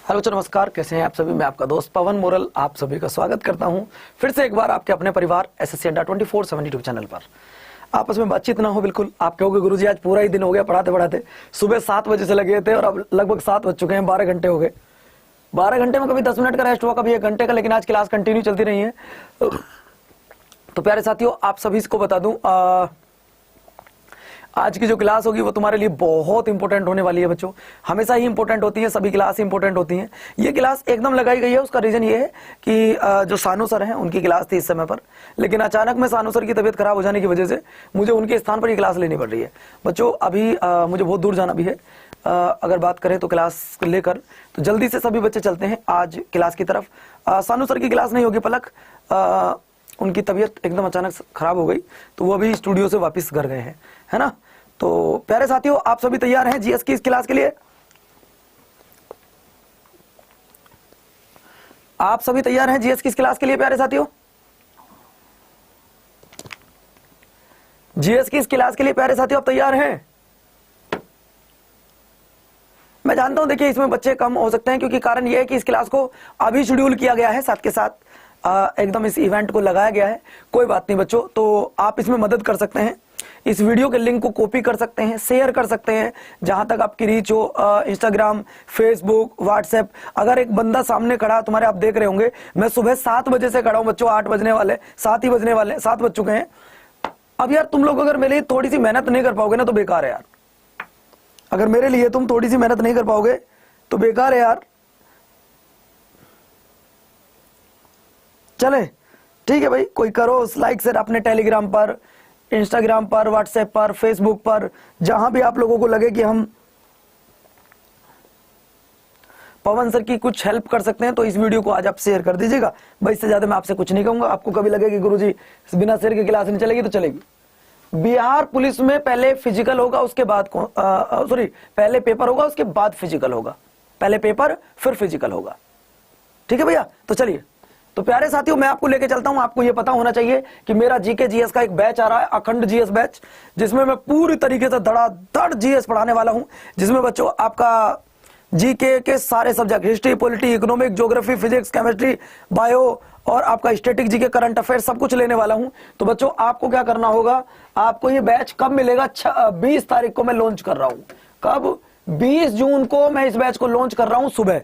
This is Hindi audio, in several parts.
हेलो बच्चों, नमस्कार। कैसे हैं आप सभी? मैं आपका दोस्त पवन मोरल आप सभी का स्वागत करता हूं फिर से एक बार आपके अपने परिवार एसएससी अड्डा 24/7 यूट्यूब चैनल पर। आपस में बातचीत ना हो बिल्कुल। आप कहोगे गुरुजी आज पूरा ही दिन हो गया पढ़ाते पढ़ाते, सुबह 7 बजे से लगे थे और अब लगभग 7 बज चुके हैं, 12 घंटे हो गए। 12 घंटे में कभी 10 मिनट का रेस्ट हुआ, कभी 1 घंटे का, लेकिन आज क्लास कंटिन्यू चलती रही है। तो प्यारे साथियों, आप सभी को बता दूं, आज की जो क्लास होगी वो तुम्हारे लिए बहुत इंपॉर्टेंट होने वाली है बच्चों। हमेशा ही इंपॉर्टेंट होती है, सभी क्लास इंपॉर्टेंट होती हैं। ये क्लास एकदम लगाई गई है, उसका रीजन ये है कि जो सानू सर हैं उनकी क्लास थी इस समय पर, लेकिन अचानक में सानू सर की तबीयत खराब हो जाने की वजह से मुझे उनके स्थान पर ही क्लास लेनी पड़ रही है बच्चों। अभी मुझे बहुत दूर जाना भी है। अगर बात करें तो क्लास लेकर तो जल्दी से सभी बच्चे चलते हैं आज क्लास की तरफ। सानू सर की क्लास नहीं होगी, पलक उनकी तबीयत एकदम अचानक खराब हो गई तो वो अभी स्टूडियो से वापस घर गए हैं, है ना। तो प्यारे साथियों, आप सभी तैयार हैं जीएस की इस क्लास के लिए? आप सभी तैयार हैं जीएस की इस क्लास के लिए प्यारे साथियों? जीएस की इस क्लास के लिए प्यारे साथियों आप तैयार हैं? मैं जानता हूं, देखिए इसमें बच्चे कम हो सकते हैं क्योंकि कारण यह है कि इस क्लास को अभी शेड्यूल किया गया है, साथ के साथ एकदम इस इवेंट को लगाया गया है। कोई बात नहीं बच्चों, तो आप इसमें मदद कर सकते हैं। इस वीडियो के लिंक को कॉपी कर सकते हैं, शेयर कर सकते हैं जहां तक आपकी रीच हो। Instagram, Facebook, WhatsApp. अगर एक बंदा सामने खड़ा तुम्हारे, आप देख रहे होंगे मैं सुबह 7 बजे से खड़ा हूं बच्चों, 8 बजने वाले, 7 ही बजने वाले, 7 बज चुके हैं। अब यार तुम लोग अगर मेरे लिए थोड़ी सी मेहनत नहीं कर पाओगे ना तो बेकार है यार। अगर मेरे लिए तुम थोड़ी सी मेहनत नहीं कर पाओगे तो बेकार है यार। चले ठीक है भाई, कोई करो लाइक सर अपने टेलीग्राम पर, इंस्टाग्राम पर, व्हाट्सएप पर, फेसबुक पर, जहां भी आप लोगों को लगे कि हम पवन सर की कुछ हेल्प कर सकते हैं तो इस वीडियो को आज आप शेयर कर दीजिएगा भाई। इससे ज्यादा मैं आपसे कुछ नहीं कहूंगा। आपको कभी लगे कि गुरुजी बिना शेयर की क्लास नहीं चलेगी तो चलेगी। बिहार पुलिस में पहले फिजिकल होगा, उसके बाद पहले पेपर होगा, उसके बाद फिजिकल होगा। पहले पेपर फिर फिजिकल होगा, ठीक है भैया। तो चलिए, तो प्यारे साथियों मैं आपको लेके चलता हूं। आपको ये पता होना चाहिए कि मेरा जीके जीएस का एक बैच आ रहा है, अखंड जीएस बैच, जिसमें मैं पूरी तरीके से धड़ाधड़ जीएस पढ़ाने वाला हूं। जिसमें बच्चों आपका जीके के सारे subject, history, polity, economic, geography, physics, chemistry, bio और आपका स्टैटिक जीके, करंट अफेयर सब कुछ लेने वाला हूं। तो बच्चों आपको क्या करना होगा, आपको ये बैच कब मिलेगा? 20 तारीख को मैं लॉन्च कर रहा हूं। कब? 20 जून को मैं इस बैच को लॉन्च कर रहा हूं सुबह।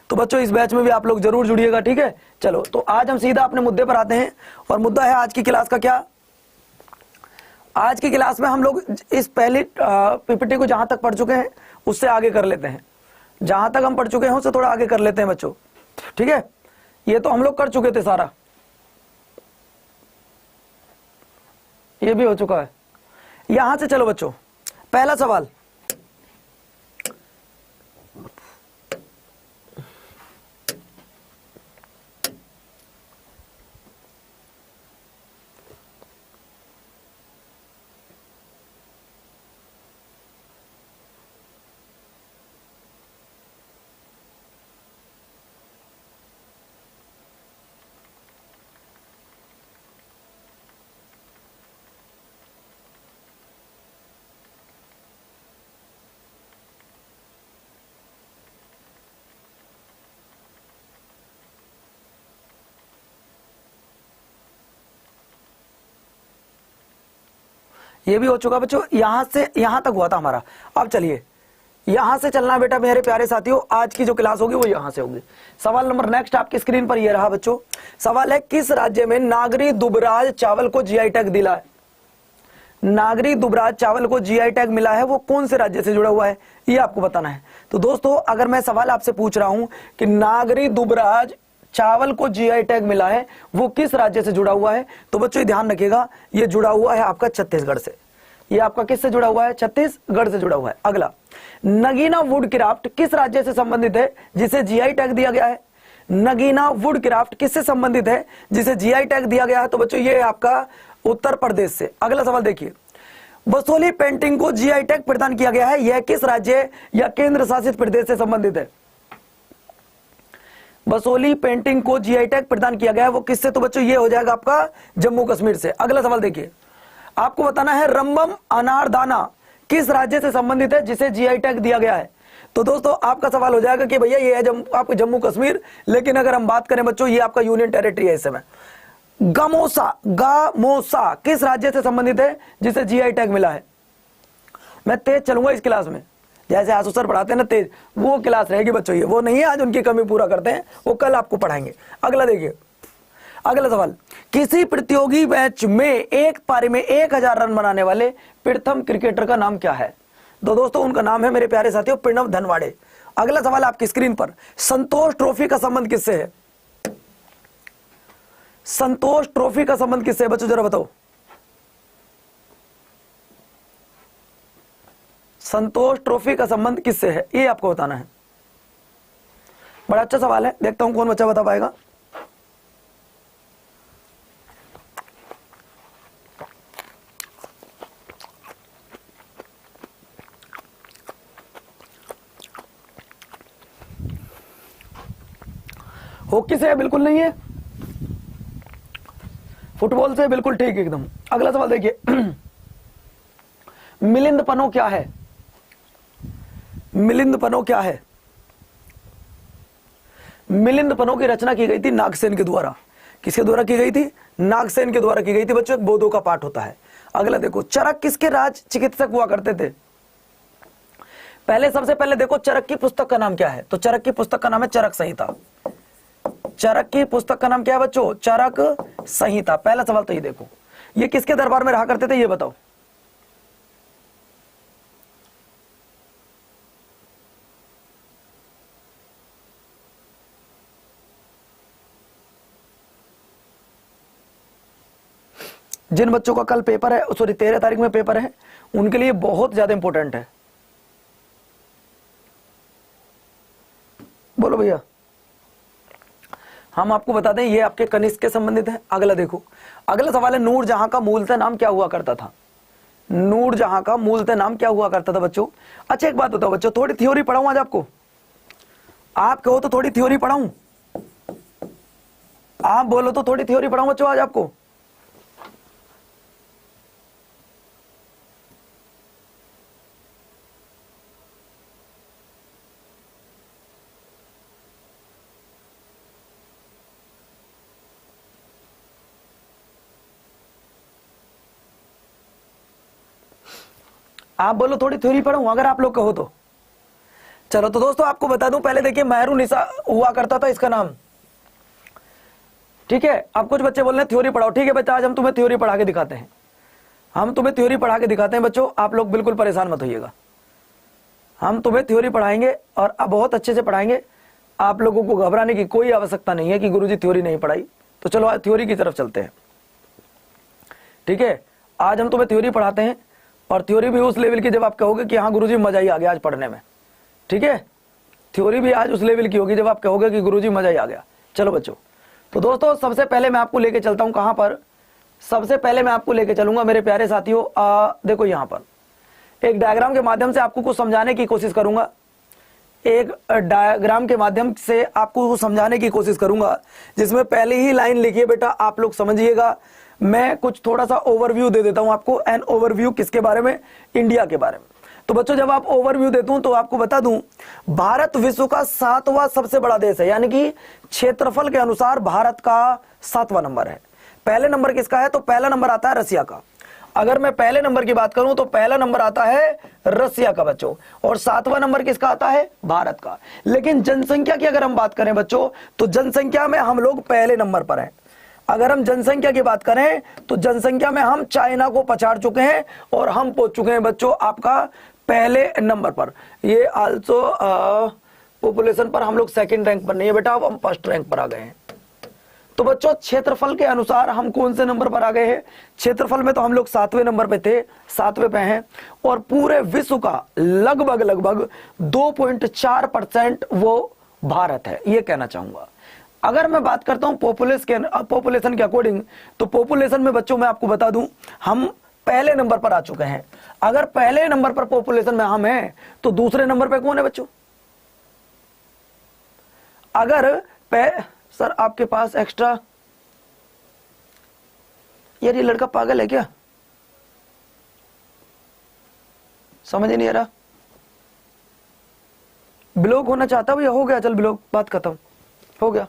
तो बच्चों इस बैच में भी आप लोग जरूर जुड़िएगा, ठीक है। चलो, तो आज हम सीधा अपने मुद्दे पर आते हैं और मुद्दा है आज की क्लास का क्या? आज की क्लास में हम लोग इस पहली पीपीटी को जहां तक पढ़ चुके हैं उससे आगे कर लेते हैं। जहां तक हम पढ़ चुके हैं उससे थोड़ा आगे कर लेते हैं बच्चों, ठीक है। ये तो हम लोग कर चुके थे सारा, ये भी हो चुका है। यहां से चलो बच्चों, पहला सवाल, ये भी हो चुका बच्चों। यहां से यहां तक हुआ था हमारा। अब चलिए यहां से चलना बेटा मेरे प्यारे साथियों। आज की जो क्लास होगी वो यहां से होगी। सवाल नंबर नेक्स्ट आपकी स्क्रीन पर ये रहा बच्चों। सवाल है, किस राज्य में नागरी दुबराज चावल को जीआई टैग दिला है? नागरी दुबराज चावल को जीआई टैग मिला है, वो कौन से राज्य से जुड़ा हुआ है ये आपको बताना है। तो दोस्तों अगर मैं सवाल आपसे पूछ रहा हूं कि नागरी दुबराज चावल को जीआई टैग मिला है वो किस राज्य से जुड़ा हुआ है, तो बच्चों ध्यान रखिएगा ये जुड़ा हुआ है आपका छत्तीसगढ़ से। ये आपका किससे जुड़ा हुआ है? छत्तीसगढ़ से जुड़ा हुआ है। अगला, नगीना वुड क्राफ्ट किस राज्य से संबंधित है जिसे जीआई टैग दिया गया है? नगीना वुड क्राफ्ट किससे संबंधित है जिसे जीआई टैग दिया गया है? तो बच्चों ये है आपका उत्तर प्रदेश से। अगला सवाल देखिए, बसोली पेंटिंग को जीआई टैग प्रदान किया गया है, यह किस राज्य या केंद्र शासित प्रदेश से संबंधित है? बसोली पेंटिंग को जीआई टैग प्रदान किया गया है, वो किससे? तो बच्चों ये हो जाएगा आपका जम्मू कश्मीर से। अगला सवाल देखिए, आपको बताना है रंबम अनारदाना किस राज्य से संबंधित है जिसे जीआई टैग दिया गया है? तो दोस्तों आपका सवाल हो जाएगा कि भैया ये है आपका जम्मू कश्मीर, लेकिन अगर हम बात करें बच्चों, ये आपका यूनियन टेरिटरी है इस समय। गामोसा किस राज्य से संबंधित है जिसे जीआई टैग मिला है? मैं तेज चलूंगा इस क्लास में, जैसे आसू सर पढ़ाते हैं ना तेज, वो क्लास रहेगी बच्चों। ये वो नहीं है आज उनकी कमी पूरा करते हैं, वो कल आपको पढ़ाएंगे। अगला देखिए, अगला सवाल, किसी प्रतियोगी मैच में एक पारी में 1000 रन बनाने वाले प्रथम क्रिकेटर का नाम क्या है? तो दोस्तों उनका नाम है मेरे प्यारे साथियों प्रणव धनवाड़े। अगला सवाल आपकी स्क्रीन पर, संतोष ट्रॉफी का संबंध किससे है? संतोष ट्रॉफी का संबंध किससे है बच्चों, जरा बताओ। संतोष ट्रॉफी का संबंध किससे है, ये आपको बताना है। बड़ा अच्छा सवाल है, देखता हूं कौन बच्चा बता पाएगा। हॉकी से बिल्कुल नहीं है, फुटबॉल से बिल्कुल ठीक एकदम। अगला सवाल देखिए, मिलिंद पनो क्या है? मिलिंद पनो क्या है? मिलिंद पनो की रचना की गई थी नागसेन के द्वारा। किसके द्वारा की गई थी? नागसेन के द्वारा की गई थी बच्चों, एक बोधो का पाठ होता है। अगला देखो, चरक किसके राज चिकित्सक हुआ करते थे? पहले सबसे पहले देखो चरक की पुस्तक का नाम क्या है, तो चरक की पुस्तक का नाम है चरक संहिता। चरक की पुस्तक का नाम क्या है बच्चों? चरक संहिता। पहला सवाल तो ये देखो, ये किसके दरबार में रहा करते थे ये बताओ। जिन बच्चों का कल पेपर है, सॉरी 13 तारीख में पेपर है, उनके लिए बहुत ज्यादा इंपॉर्टेंट है। बोलो भैया। हम आपको बता दें ये आपके कनिष्क के संबंधित है। अगला देखो, अगला सवाल है, नूरजहां का मूलतः नाम क्या हुआ करता था? नूरजहां का मूलतः नाम क्या हुआ करता था बच्चों? अच्छा एक बात बताओ बच्चों, थोड़ी थ्योरी पढ़ाऊं आज आपको? आप कहो तो थोड़ी थ्योरी पढ़ाऊं? आप बोलो तो थोड़ी थ्योरी पढ़ाऊं बच्चों आज आपको? आप बोलो थोड़ी थ्योरी पढ़ूं अगर आप लोग कहो तो। चलो तो दोस्तों आपको बता दूं, पहले देखिए मेहरुनिसा हुआ करता था इसका नाम, ठीक है। अब कुछ बच्चे बोल रहे हैं थ्योरी पढ़ाओ, ठीक है बच्चा, आज हम तुम्हें थ्योरी पढ़ा के दिखाते हैं। हम तुम्हें थ्योरी पढ़ा के दिखाते हैं बच्चों, आप लोग बिल्कुल परेशान मत होइएगा। हम तुम्हें थ्योरी पढ़ाएंगे और बहुत अच्छे से पढ़ाएंगे, आप लोगों को घबराने की कोई आवश्यकता नहीं है कि गुरुजी थ्योरी नहीं पढ़ाई। तो चलो आज थ्योरी की तरफ चलते हैं, ठीक है। आज हम तुम्हें थ्योरी पढ़ाते हैं, और थ्योरी भी उस लेवल की जब आप कहोगे कि हाँ गुरुजी मजा ही आ गया आज पढ़ने में, ठीक है। थ्योरी भी आज उस लेवल की होगी जब आप कहोगे कि गुरुजी मजा ही आ गया। चलो बच्चों, तो दोस्तों सबसे पहले मैं आपको लेके चलता हूं कहां पर? सबसे पहले मैं आपको लेके चलूंगा मेरे प्यारे साथियों, देखो यहां पर एक डायग्राम के माध्यम से आपको कुछ समझाने की कोशिश करूंगा। एक डायग्राम के माध्यम से आपको कुछ समझाने की कोशिश करूंगा, जिसमें पहले ही लाइन लिखिए बेटा, आप लोग समझिएगा। मैं कुछ थोड़ा सा ओवरव्यू दे देता हूं आपको। एन ओवरव्यू किसके बारे में? इंडिया के बारे में। तो बच्चों जब आप ओवरव्यू देता हूं तो आपको बता दूं, भारत विश्व का 7वां सबसे बड़ा देश है, यानी कि क्षेत्रफल के अनुसार भारत का 7वां नंबर है। पहले नंबर किसका है? तो पहला नंबर आता है रसिया का। अगर मैं पहले नंबर की बात करूं तो पहला नंबर आता है रसिया का बच्चों, और 7वां नंबर किसका आता है? भारत का। लेकिन जनसंख्या की अगर हम बात करें बच्चों, तो जनसंख्या में हम लोग पहले नंबर पर हैं। अगर हम जनसंख्या की बात करें तो जनसंख्या में हम चाइना को पछाड़ चुके हैं, और हम पहुंच चुके हैं बच्चों आपका पहले नंबर पर। ये आल्सो पॉपुलेशन पर हम लोग सेकंड रैंक पर नहीं है बेटा, अब हम फर्स्ट रैंक पर आ गए हैं। तो बच्चों क्षेत्रफल के अनुसार हम कौन से नंबर पर आ गए हैं? क्षेत्रफल में तो हम लोग 7वें नंबर पे थे, 7वें पे हैं, और पूरे विश्व का लगभग 2.4% वो भारत है, ये कहना चाहूंगा। अगर मैं बात करता हूं पॉपुलेशन के अकॉर्डिंग, तो पॉपुलेशन में बच्चों मैं आपको बता दूं हम पहले नंबर पर आ चुके हैं। अगर पहले नंबर पर पॉपुलेशन में हम हैं, तो दूसरे नंबर पर कौन है बच्चों? अगर सर आपके पास एक्स्ट्रा, यार ये लड़का पागल है क्या? समझ नहीं आ रहा। ब्लॉक होना चाहता भैया, हो गया, चल ब्लॉक, बात खत्म, हो गया।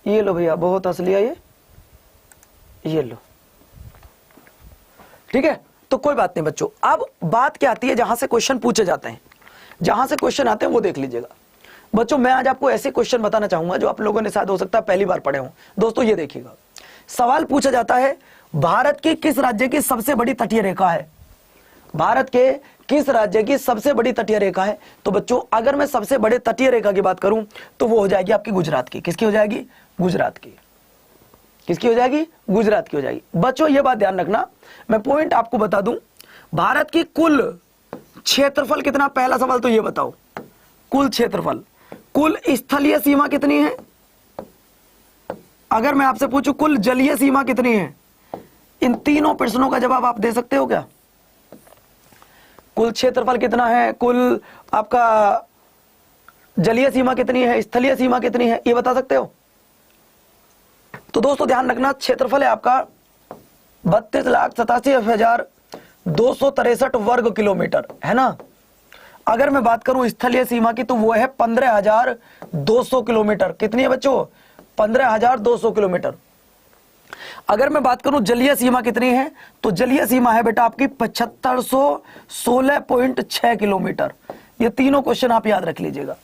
ये लो भैया, बहुत हंस लिया ये लो, ठीक है। तो कोई बात नहीं बच्चों, अब बात क्या आती है, जहां से क्वेश्चन पूछे जाते हैं, जहां से क्वेश्चन आते हैं वो देख लीजिएगा बच्चों। मैं आज आपको ऐसे क्वेश्चन बताना चाहूंगा जो आप लोगों ने शायद हो सकता है पहली बार पढ़े हों। दोस्तों ये देखिएगा, सवाल पूछा जाता है भारत के किस राज्य की सबसे बड़ी तटीय रेखा है, भारत के किस राज्य की सबसे बड़ी तटीय रेखा है। तो बच्चों अगर मैं सबसे बड़े तटीय रेखा की बात करूं तो वो हो जाएगी आपकी गुजरात की। किसकी हो जाएगी? गुजरात की। किसकी हो जाएगी? गुजरात की हो जाएगी। बच्चों ये बात ध्यान रखना, मैं पॉइंट आपको बता दूं, भारत की कुल क्षेत्रफल कितना, पहला सवाल तो ये बताओ, कुल क्षेत्रफल, कुल स्थलीय सीमा कितनी है। अगर मैं आपसे पूछूं कुल जलीय सीमा कितनी है, इन तीनों प्रश्नों का जवाब आप दे सकते हो क्या? कुल क्षेत्रफल कितना है, कुल आपका जलीय सीमा कितनी है, स्थलीय सीमा कितनी है, ये बता सकते हो? तो दोस्तों ध्यान रखना, क्षेत्रफल है आपका 32,87,263 वर्ग किलोमीटर, है ना। अगर मैं बात करूं स्थलीय सीमा की तो वो है 15,200 किलोमीटर। कितनी है बच्चों? 15,200 किलोमीटर। अगर मैं बात करूं जलीय सीमा कितनी है, तो जलीय सीमा है बेटा आपकी 7516.6 किलोमीटर। ये तीनों क्वेश्चन आप याद रख लीजिएगा।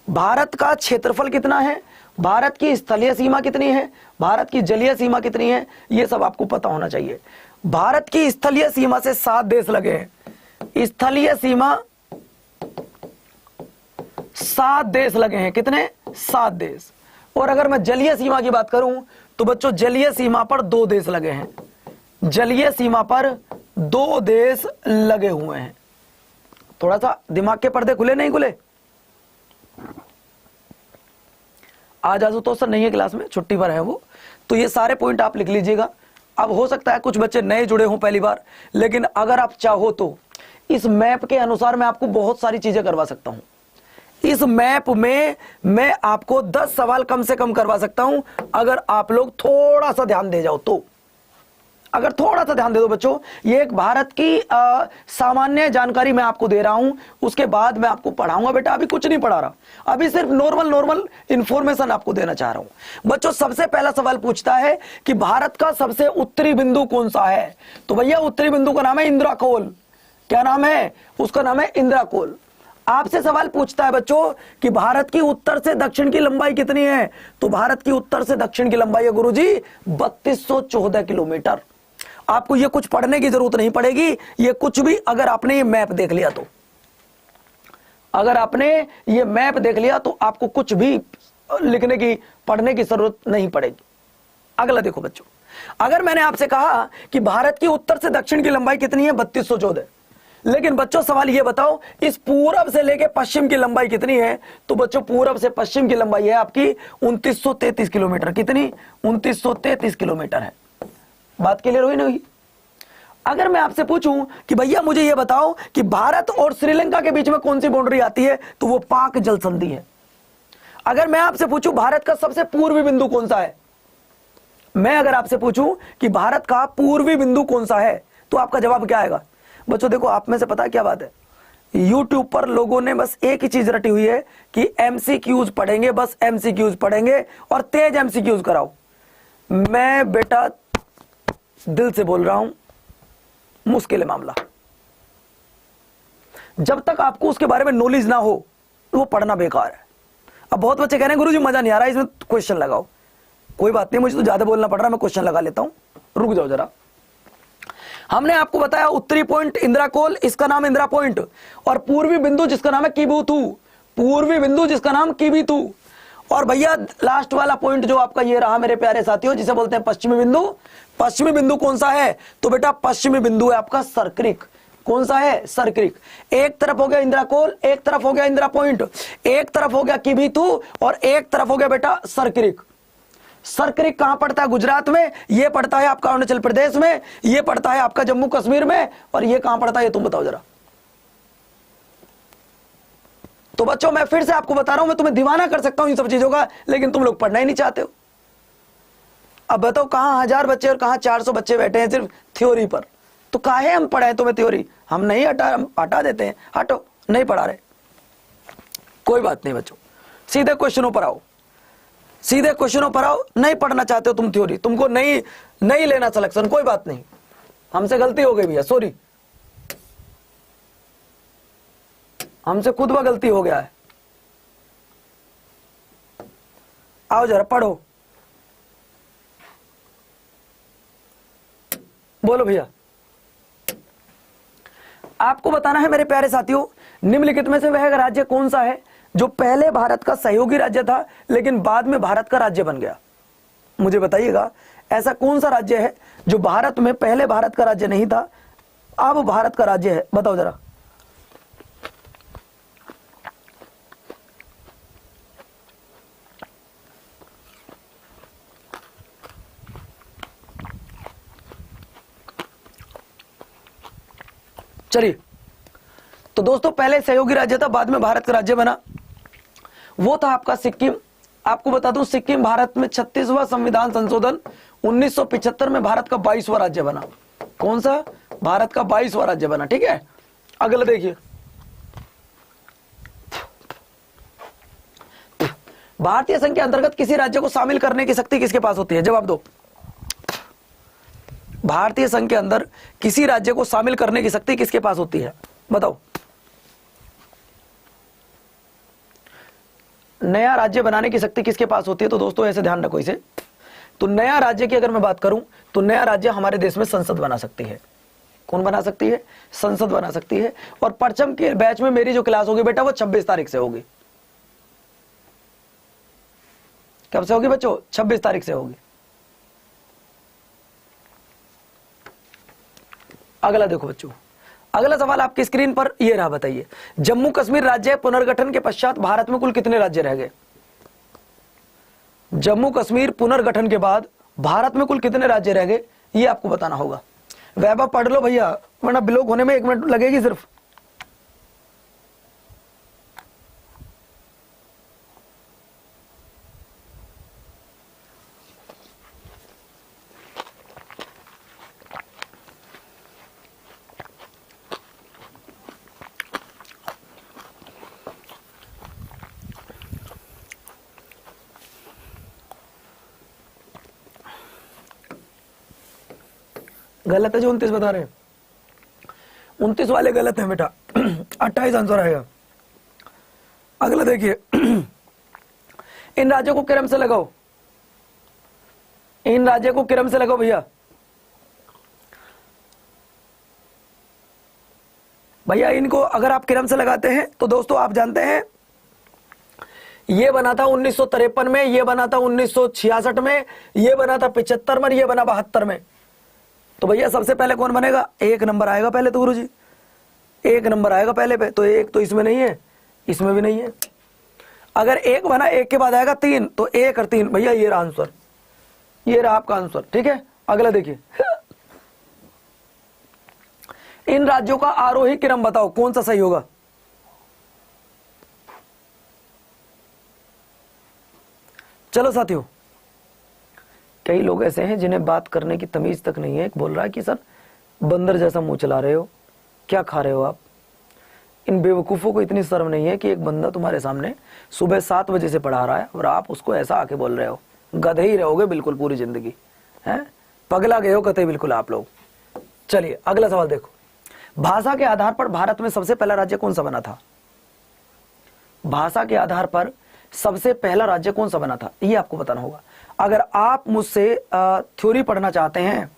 भारत का क्षेत्रफल कितना है, भारत की स्थलीय सीमा कितनी है, भारत की जलीय सीमा कितनी है, ये सब आपको पता होना चाहिए। भारत की स्थलीय सीमा से 7 देश लगे हैं, स्थलीय सीमा 7 देश लगे हैं। कितने? 7 देश। और अगर मैं जलीय सीमा की बात करूं तो बच्चों जलीय सीमा पर 2 देश लगे हैं, जलीय सीमा पर 2 देश लगे हुए हैं। थोड़ा सा दिमाग के पर्दे खुले नहीं खुले? आज आशुतोष सर नहीं है क्लास में, छुट्टी पर है वो, तो ये सारे पॉइंट आप लिख लीजिएगा। अब हो सकता है कुछ बच्चे नए जुड़े हों पहली बार, लेकिन अगर आप चाहो तो इस मैप के अनुसार मैं आपको बहुत सारी चीजें करवा सकता हूं। इस मैप में मैं आपको 10 सवाल कम से कम करवा सकता हूं, अगर आप लोग थोड़ा सा ध्यान दे जाओ तो। अगर थोड़ा सा ध्यान दे दो बच्चों, ये एक भारत की सामान्य जानकारी मैं आपको दे रहा हूं, उसके बाद मैं आपको पढ़ाऊंगा। बेटा अभी कुछ नहीं पढ़ा रहा, अभी सिर्फ नॉर्मल इंफॉर्मेशन आपको देना चाह रहा हूं। बच्चों सबसे पहला सवाल पूछता है कि भारत का सबसे उत्तरी बिंदु कौन सा है। तो भैया उत्तरी बिंदु का नाम है इंद्राकोल। क्या नाम है उसका? नाम है इंद्राकोल। आपसे सवाल पूछता है बच्चों कि भारत की उत्तर से दक्षिण की लंबाई कितनी है। तो भारत की उत्तर से दक्षिण की लंबाई है गुरुजी 3214 किलोमीटर। आपको ये कुछ पढ़ने की जरूरत नहीं पड़ेगी, ये कुछ भी अगर आपने ये मैप देख लिया तो, अगर आपने ये मैप देख लिया तो आपको कुछ भी लिखने की पढ़ने की जरूरत नहीं पड़ेगी। अगला देखो बच्चों, अगर मैंने आपसे कहा कि भारत की उत्तर से दक्षिण की लंबाई कितनी है 3214, लेकिन बच्चों सवाल ये बताओ इस पूरब से लेके पश्चिम की लंबाई कितनी है। तो बच्चों पूरब से पश्चिम की लंबाई है आपकी 2933 किलोमीटर। कितनी? 2933 किलोमीटर है। बात क्लियर हुई नहीं? अगर मैं आपसे पूछूं कि भैया मुझे यह बताओ कि भारत और श्रीलंका के बीच में कौन सी बाउंड्री आती है, तो वो पाक जल संधि है। अगर मैं आपसे पूछूं भारत का सबसे पूर्वी बिंदु कौन सा है, मैं अगर आपसे पूछूं कि भारत का पूर्वी बिंदु कौन सा है, तो आपका जवाब क्या आएगा? बच्चों देखो आप में से पता है क्या बात है, YouTube पर लोगों ने बस एक ही चीज रटी हुई है कि MCQs पढ़ेंगे, बस MCQs पढ़ेंगे और तेज MCQs कराओ। मैं बेटा दिल से बोल रहा हूं, मुश्किल है मामला। जब तक आपको उसके बारे में नॉलेज ना हो वो पढ़ना बेकार है। अब बहुत बच्चे कह रहे हैं गुरुजी मजा नहीं आ रहा है, इसमें क्वेश्चन लगाओ। कोई बात नहीं, मुझे तो ज्यादा बोलना पड़ रहा है, मैं क्वेश्चन लगा लेता हूं, रुक जाओ जरा। हमने आपको बताया उत्तरी पॉइंट इंदिराकोल, इसका नाम इंदिरा पॉइंट, और पूर्वी बिंदु जिसका नाम है किबुतु, पूर्वी बिंदु जिसका नाम किबितु। और भैया लास्ट वाला पॉइंट जो आपका ये रहा मेरे प्यारे साथियों, जिसे बोलते हैं पश्चिमी बिंदु। पश्चिमी बिंदु कौन सा है? तो बेटा पश्चिमी बिंदु है आपका सरक्रिक। कौन सा है? सरक्रिक। एक तरफ हो गया इंदिराकोल, एक तरफ हो गया इंदिरा पॉइंट, एक तरफ हो गया किबितु और एक तरफ हो गया बेटा सरक्रिक। सरक्रिक कहां पड़ता है? गुजरात में। ये पड़ता है आपका अरुणाचल प्रदेश में, ये पड़ता है आपका जम्मू कश्मीर में, और ये कहां पड़ता है ये तुम बताओ जरा। तो बच्चों मैं फिर से आपको बता रहा हूं, मैं तुम्हें दीवाना कर सकता हूं इन सब चीजों का, लेकिन तुम लोग पढ़ना ही नहीं चाहते हो। अब बताओ कहां 1000 बच्चे और कहां 400 बच्चे बैठे हैं सिर्फ थ्योरी पर, तो काहे हम पढ़ाएं तुम्हें थ्योरी? हम नहीं हटा देते हैं, हटो, नहीं पढ़ा रहे, कोई बात नहीं बच्चों, सीधे क्वेश्चनों पर आओ, सीधे क्वेश्चनों पर आओ। नहीं पढ़ना चाहते हो तुम थ्योरी, तुमको नहीं लेना सिलेक्शन, कोई बात नहीं, हमसे गलती हो गई भैया, सॉरी, हमसे खुद व गलती हो गया है। आओ जरा पढ़ो, बोलो भैया। आपको बताना है मेरे प्यारे साथियों, निम्नलिखित में से वह राज्य कौन सा है जो पहले भारत का सहयोगी राज्य था लेकिन बाद में भारत का राज्य बन गया। मुझे बताइएगा, ऐसा कौन सा राज्य है जो भारत में पहले भारत का राज्य नहीं था, अब भारत का राज्य है, बताओ जरा। चलिए, तो दोस्तों पहले सहयोगी राज्य था, बाद में भारत का राज्य बना, वो था आपका सिक्किम। आपको बता दूं, सिक्किम भारत में 36वां संविधान संशोधन 1975 में भारत का 22वां राज्य बना। कौन सा? भारत का 22वां राज्य बना। ठीक है, अगला देखिए, भारतीय संघ के अंतर्गत किसी राज्य को शामिल करने की शक्ति किसके पास होती है? जवाब दो। भारतीय संघ के अंदर किसी राज्य को शामिल करने की शक्ति किसके पास होती है? बताओ। नया राज्य बनाने की शक्ति किसके पास होती है? तो दोस्तों ऐसे ध्यान रखो इसे, तो नया राज्य की अगर मैं बात करूं तो नया राज्य हमारे देश में संसद बना सकती है। कौन बना सकती है? संसद बना सकती है। और परचम के बैच में मेरी जो क्लास होगी बेटा वो 26 तारीख से होगी। कब से होगी बच्चों? 26 तारीख से होगी। अगला देखो बच्चों, अगला सवाल आपकी स्क्रीन पर ये रहा, बताइए जम्मू कश्मीर राज्य पुनर्गठन के पश्चात भारत में कुल कितने राज्य रह गए? जम्मू कश्मीर पुनर्गठन के बाद भारत में कुल कितने राज्य रह गए, ये आपको बताना होगा। वैभव पढ़ लो भैया, वरना ब्लॉक होने में 1 मिनट लगेगी सिर्फ। गलत है जो 29 बता रहे हैं, 29 वाले गलत है बेटा, 28 आंसर आएगा। अगला देखिए, इन राज्यों को क्रम से लगाओ, इन राज्यों को क्रम से लगाओ भैया। भैया इनको अगर आप क्रम से लगाते हैं तो दोस्तों आप जानते हैं ये बना था 1953 में, ये बना था 1966 में, ये बना था 75 में, ये बना 72 में। तो भैया सबसे पहले कौन बनेगा? 1 नंबर आएगा पहले तो गुरुजी, 1 नंबर आएगा पहले पे, तो 1 तो इसमें नहीं है, इसमें भी नहीं है। अगर 1 बना, 1 के बाद आएगा 3, तो 1 और 3, भैया ये रहा आंसर, ये रहा आपका आंसर। ठीक है, अगला देखिए, इन राज्यों का आरोही क्रम बताओ, कौन सा सही होगा? चलो साथियों, कई लोग ऐसे हैं जिन्हें बात करने की तमीज तक नहीं है। एक बोल रहा है कि सर बंदर जैसा मुंह चला रहे हो, क्या खा रहे हो आप? इन बेवकूफों को इतनी शर्म नहीं है कि एक बंदा तुम्हारे सामने सुबह 7 बजे से पढ़ा रहा है और आप उसको ऐसा आके बोल रहे हो। गधे ही रहोगे बिल्कुल पूरी जिंदगी, हैं? पगला गए हो कतई बिल्कुल आप लोग। चलिए अगला सवाल देखो, भाषा के आधार पर भारत में सबसे पहला राज्य कौन सा बना था? भाषा के आधार पर सबसे पहला राज्य कौन सा बना था, ये आपको बताना होगा। अगर आप मुझसे थ्योरी पढ़ना चाहते हैं,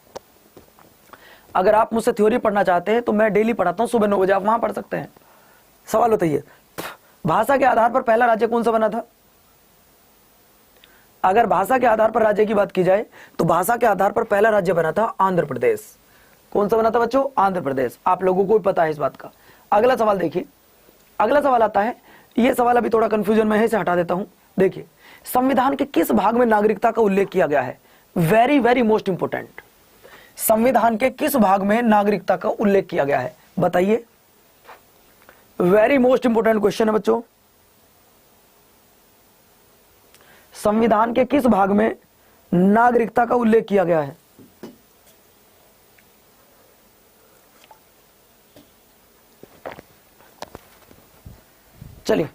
अगर आप मुझसे थ्योरी पढ़ना चाहते हैं तो मैं डेली पढ़ाता हूं सुबह 9 बजे, आप वहां पढ़ सकते हैं। सवाल बताइए, भाषा के आधार पर पहला राज्य कौन सा बना था? अगर भाषा के आधार पर राज्य की बात की जाए तो भाषा के आधार पर पहला राज्य बना था आंध्र प्रदेश। कौन सा बना था बच्चों? आंध्र प्रदेश। आप लोगों को भी पता है इस बात का। अगला सवाल देखिए, अगला सवाल आता है, यह सवाल अभी थोड़ा कंफ्यूजन में है, इसे हटा देता हूं। देखिए, संविधान के किस भाग में नागरिकता का उल्लेख किया गया है? वेरी वेरी मोस्ट इंपोर्टेंट, संविधान के किस भाग में नागरिकता का उल्लेख किया गया है? बताइए, वेरी मोस्ट इंपोर्टेंट क्वेश्चन है बच्चों। संविधान के किस भाग में नागरिकता का उल्लेख किया गया है? चलिए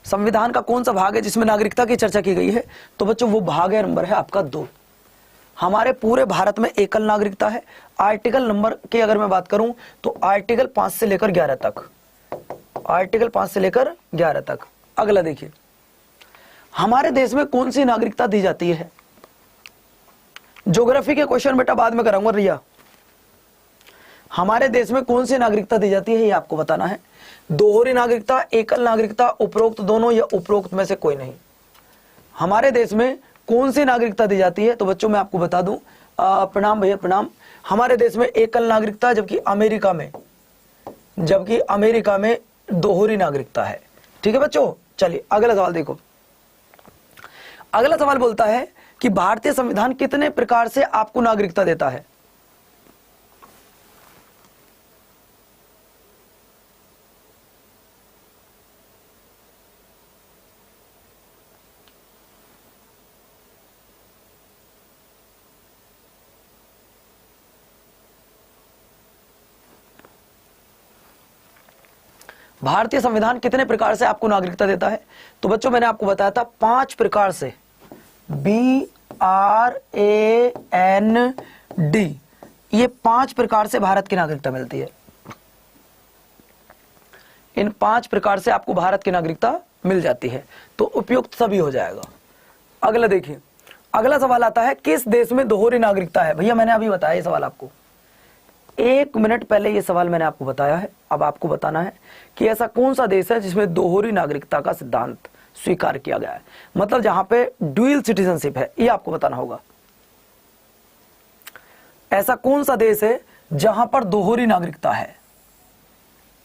संविधान का कौन सा भाग है जिसमें नागरिकता की चर्चा की गई है? तो बच्चों वो भाग है नंबर है आपका 2। हमारे पूरे भारत में एकल नागरिकता है। आर्टिकल नंबर की अगर मैं बात करूं तो आर्टिकल 5 से लेकर 11 तक, आर्टिकल 5 से लेकर 11 तक। अगला देखिए, हमारे देश में कौन सी नागरिकता दी जाती है? ज्योग्राफी के क्वेश्चन बेटा बाद में कराऊंगा रिया। हमारे देश में कौन सी नागरिकता दी जाती है ये आपको बताना है। दोहरी नागरिकता, एकल नागरिकता, उपरोक्त दोनों या उपरोक्त में से कोई नहीं। हमारे देश में कौन सी नागरिकता दी जाती है? तो बच्चों मैं आपको बता दूं, प्रणाम भैया प्रणाम। हमारे देश में एकल नागरिकता, जबकि अमेरिका में दोहरी नागरिकता है। ठीक है बच्चों, चलिए अगला सवाल देखो। अगला सवाल बोलता है कि भारतीय संविधान कितने प्रकार से आपको नागरिकता देता है? भारतीय संविधान कितने प्रकार से आपको नागरिकता देता है? तो बच्चों मैंने आपको बताया था 5 प्रकार से, BRAND, ये 5 प्रकार से भारत की नागरिकता मिलती है। इन 5 प्रकार से आपको भारत की नागरिकता मिल जाती है, तो उपयुक्त सभी हो जाएगा। अगला देखिए, अगला सवाल आता है किस देश में दोहरी नागरिकता है? भैया मैंने अभी बताया ये सवाल आपको, 1 मिनट पहले ये सवाल मैंने आपको बताया है। अब आपको बताना है कि ऐसा कौन सा देश है जिसमें दोहरी नागरिकता का सिद्धांत स्वीकार किया गया है, मतलब जहां पे ड्यूअल सिटीजनशिप है, ये आपको बताना होगा। ऐसा कौन सा देश है जहां पर दोहरी नागरिकता है?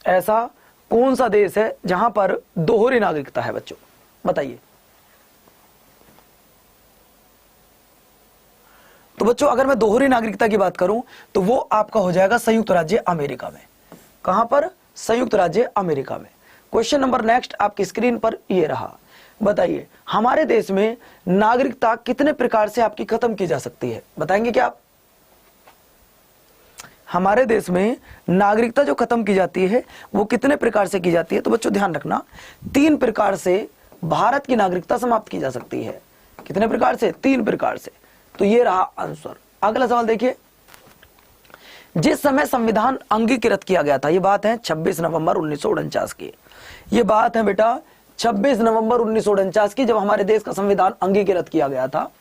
ऐसा कौन सा देश है जहां पर दोहरी नागरिकता है? बच्चों बताइए। तो बच्चों अगर मैं दोहरी नागरिकता की बात करूं तो वो आपका हो जाएगा संयुक्त राज्य अमेरिका में। कहां पर? संयुक्त राज्य अमेरिका में। क्वेश्चन नंबर नेक्स्ट आपकी स्क्रीन पर ये रहा। बताइए हमारे देश में नागरिकता कितने प्रकार से आपकी खत्म की जा सकती है? बताएंगे क्या आप? हमारे देश में नागरिकता जो खत्म की जाती है वो कितने प्रकार से की जाती है? तो बच्चों ध्यान रखना, 3 प्रकार से भारत की नागरिकता समाप्त की जा सकती है। कितने प्रकार से? 3 प्रकार से। तो ये रहा आंसर। अगला सवाल देखिए, जिस समय संविधान अंगीकृत किया गया था, ये बात है 26 नवंबर 1949 की। ये बात है बेटा 26 नवंबर 1949 की, जब हमारे देश का संविधान अंगीकृत किया गया था।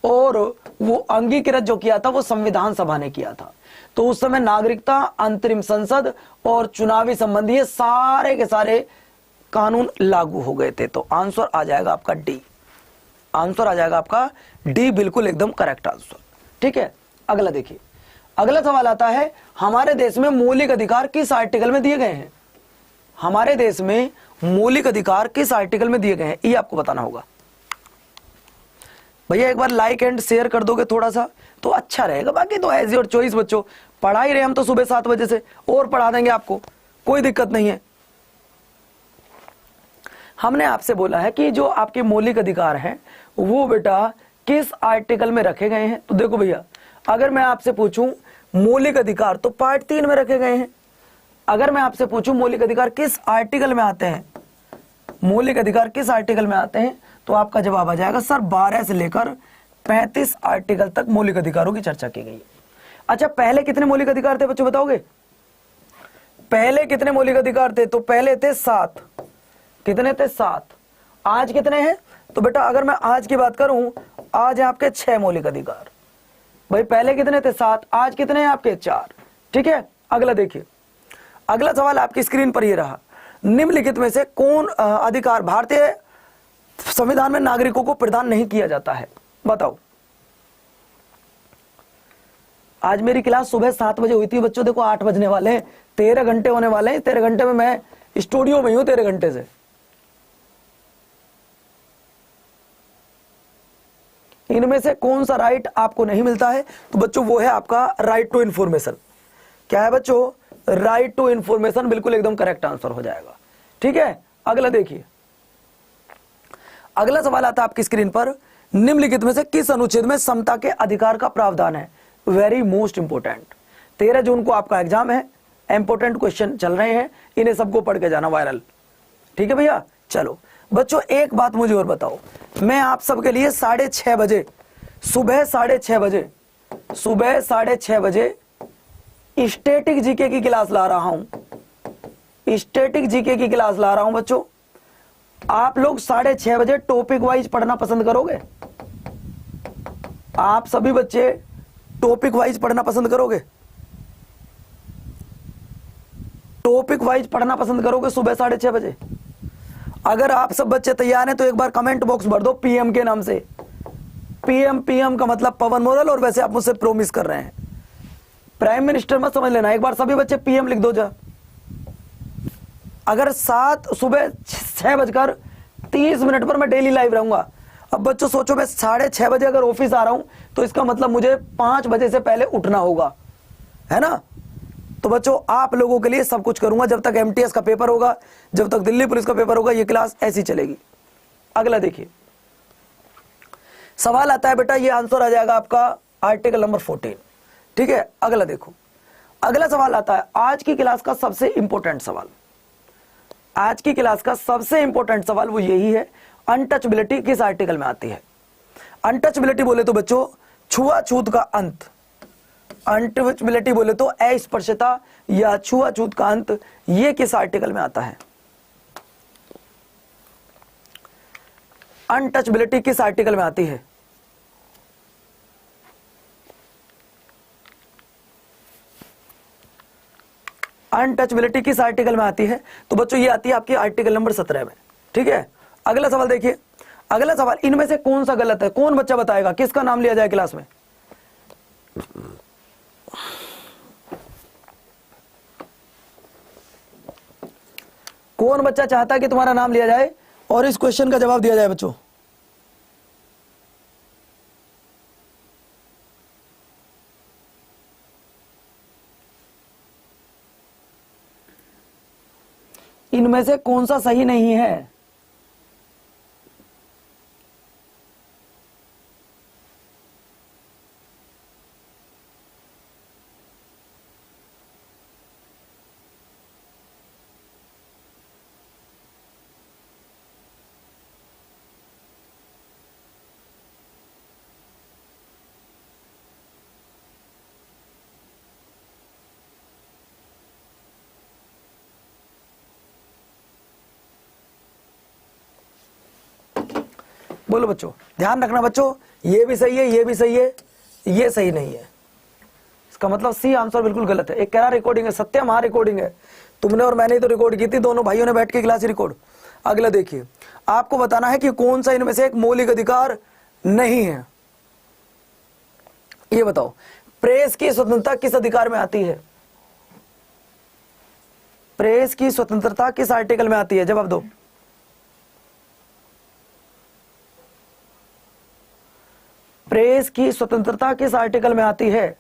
और वो अंगीकृत जो किया था वो संविधान सभा ने किया था। तो उस समय नागरिकता, अंतरिम संसद और चुनावी संबंधी ये सारे के सारे कानून लागू हो गए थे। तो आंसर आ जाएगा आपका डी। आंसर आ जाएगा आपका डी, बिल्कुल एकदम करेक्ट आंसर। ठीक है, अगला देखिए। अगला सवाल आता है हमारे देश में मौलिक अधिकार किस आर्टिकल में दिए गए हैं? हमारे देश में मौलिक अधिकार किस आर्टिकल में दिए गए हैं ये आपको बताना होगा। भैया एक बार लाइक एंड शेयर कर दोगे थोड़ा सा तो अच्छा रहेगा। बाकी तो एज योर चॉइस बच्चों, पढ़ा ही रहे हम तो सुबह 7 बजे से, और पढ़ा देंगे आपको, कोई दिक्कत नहीं है। हमने आपसे बोला है कि जो आपके मौलिक अधिकार हैं वो बेटा किस आर्टिकल में रखे गए हैं। तो देखो भैया, अगर मैं आपसे पूछूं मौलिक अधिकार तो पार्ट 3 में रखे गए हैं। अगर मैं आपसे पूछूं मौलिक अधिकार किस आर्टिकल में आते हैं, मौलिक अधिकार किस आर्टिकल में आते हैं, तो आपका जवाब आ जाएगा सर 12 से लेकर 35 आर्टिकल तक मौलिक अधिकारों की चर्चा की गई है। अच्छा, पहले कितने मौलिक अधिकार थे बच्चों बताओगे? पहले कितने मौलिक अधिकार थे? तो पहले थे 7। कितने थे? 7। आज कितने हैं? तो बेटा अगर मैं आज की बात करूं, आज है आपके 6 मौलिक अधिकार। भाई पहले कितने थे? 7। आज कितने हैं आपके? 4। ठीक है, अगला देखिए। अगला सवाल आपकी स्क्रीन पर ये रहा, निम्नलिखित में से कौन अधिकार भारतीय संविधान में नागरिकों को प्रदान नहीं किया जाता है? बताओ। आज मेरी क्लास सुबह 7 बजे हुई थी बच्चों, देखो 8 बजने वाले हैं, 13 घंटे होने वाले हैं। 13 घंटे में मैं स्टूडियो में हूं, 13 घंटे से। इनमें से कौन सा राइट आपको नहीं मिलता है? तो बच्चों वो है आपका राइट टू इंफॉर्मेशन। क्या है बच्चों? राइट टू इंफॉर्मेशन, बिल्कुल एकदम करेक्ट आंसर हो जाएगा। ठीक है, अगला देखिए। अगला सवाल आता है आपकी स्क्रीन पर, निम्नलिखित में से किस अनुच्छेद में समता के अधिकार का प्रावधान है? वेरी मोस्ट इंपोर्टेंट, 13 जून को आपका एग्जाम है, इंपोर्टेंट क्वेश्चन चल रहे हैं, इन्हें सबको पढ़ के जाना वायरल। ठीक है भैया। चलो बच्चों एक बात मुझे और बताओ, मैं आप सबके लिए 6:30 बजे, सुबह 6:30 बजे, सुबह 6:30 बजे स्टैटिक जीके की क्लास ला रहा हूं, स्टैटिक जीके की क्लास ला रहा हूं बच्चों। आप लोग 6:30 बजे टॉपिक वाइज पढ़ना पसंद करोगे? आप सभी बच्चे टॉपिक वाइज पढ़ना पसंद करोगे? टॉपिक वाइज पढ़ना पसंद करोगे सुबह 6:30 बजे? अगर आप सब बच्चे तैयार हैं तो एक बार कमेंट बॉक्स भर दो पीएम के नाम से। पीएम, पीएम का मतलब पवन मोदल, और वैसे आप मुझसे प्रॉमिस कर रहे हैं, प्राइम मिनिस्टर मत समझ लेना। एक बार सभी बच्चे पीएम लिख दो जा। अगर सुबह 6:30 पर मैं डेली लाइव रहूंगा। अब बच्चों सोचो, मैं 6:30 बजे अगर ऑफिस आ रहा हूं तो इसका मतलब मुझे 5 बजे से पहले उठना होगा, है ना? तो बच्चों आप लोगों के लिए सब कुछ करूंगा। जब तक एमटीएस का पेपर होगा, जब तक दिल्ली पुलिस का पेपर होगा, ये क्लास ऐसी चलेगी। अगला देखिए, सवाल आता है बेटा, ये आंसर आ जाएगा आपका आर्टिकल नंबर 14। ठीक है, अगला देखो, अगला सवाल आता है आज की क्लास का सबसे इंपॉर्टेंट सवाल। आज की क्लास का सबसे इंपॉर्टेंट सवाल वो यही है, अनटचबिलिटी किस आर्टिकल में आती है? अनटचबिलिटी बोले तो बच्चों छुआछूत का अंत, अनटचबिलिटी बोले तो अस्पृश्यता या छुआछूत का अंत, ये किस आर्टिकल में आता है? अनटचबिलिटी किस आर्टिकल में आती है? अनटचबिलिटी किस आर्टिकल में आती है? तो बच्चों ये आती है आपकी आर्टिकल नंबर 17 में। ठीक है, अगला सवाल देखिए, अगला सवाल, इनमें से कौन सा गलत है? कौन बच्चा बताएगा? किसका नाम लिया जाए क्लास में? कौन बच्चा चाहता है कि तुम्हारा नाम लिया जाए और इस क्वेश्चन का जवाब दिया जाए बच्चों? इनमें से कौन सा सही नहीं है? बोलो बच्चों, ध्यान रखना बच्चों, ये भी सही है, ये भी सही है, ये सही नहीं है। इसका मतलब सी आंसर बिल्कुल गलत है। एक कह रहा रिकॉर्डिंग है, सत्यम हाँ रिकॉर्डिंग है, तुमने और मैंने तो रिकॉर्ड की थी, दोनों भाइयों ने बैठ के क्लास रिकॉर्ड। अगला देखिए, आपको बताना है कि कौन सा इनमें से एक मौलिक अधिकार नहीं है। ये बताओ, प्रेस की स्वतंत्रता किस अधिकार में आती है? प्रेस की स्वतंत्रता किस आर्टिकल में आती है? जवाब दो। प्रेस की स्वतंत्रता किस आर्टिकल में आती है?